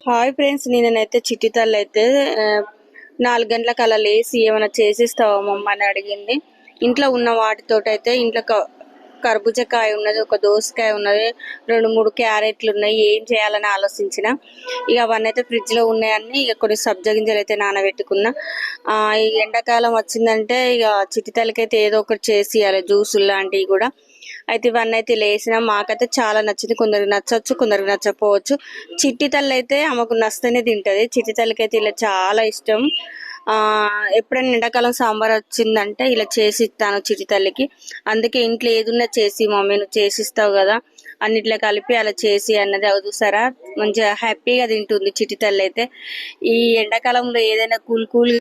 Hi friends, నేనైతే చిట్టి తల్లి అయితే 4 గంటలకు అలా లేసి ఏమైనా చేసిస్తావా మమ్మ అని అడిగింది. ఇంట్లో ఉన్న వాటితోటైతే ఇంట్లో కర్బూజకాయ ఉన్నది, ఒక దోసకాయ ఉన్నది, 2-3 క్యారెట్లు ఉన్నాయి. ఏం చేయాలని ఆలోచించిన. ఇక అవన్నీ అయితే ఫ్రిడ్జ్లో ఉన్నాయని ఇక కొన్ని సబ్జా గింజలు అయితే నానబెట్టుకున్నా. ఈ ఎండాకాలం వచ్చిందంటే ఇక చిట్టి తల్లికైతే ఏదో ఒకటి చేసి ఇవ్వాలి, జ్యూసులు లాంటివి కూడా. అయితే ఇవన్నీ అయితే లేసిన మాకైతే చాలా నచ్చింది. కొందరికి నచ్చవచ్చు, కొందరికి నచ్చకపోవచ్చు. చిట్టి తల్లి అయితే ఆమెకు నచ్చితేనే తింటది. చిట్టి తల్లికి అయితే ఇలా చాలా ఇష్టం. ఎప్పుడైనా ఎండాకాలం సాంబార్ వచ్చిందంటే ఇలా చేసి ఇస్తాను చిట్టి తల్లికి. అందుకే ఇంట్లో ఏదున్నా చేసి మమ్మీ నువ్వు చేసిస్తావు కదా, అన్నిట్లో కలిపి అలా చేసి అన్నది. అవి చూసారా, మంచిగా హ్యాపీగా తింటుంది చిట్టి తల్లి అయితే. ఈ ఎండాకాలంలో ఏదైనా కూల్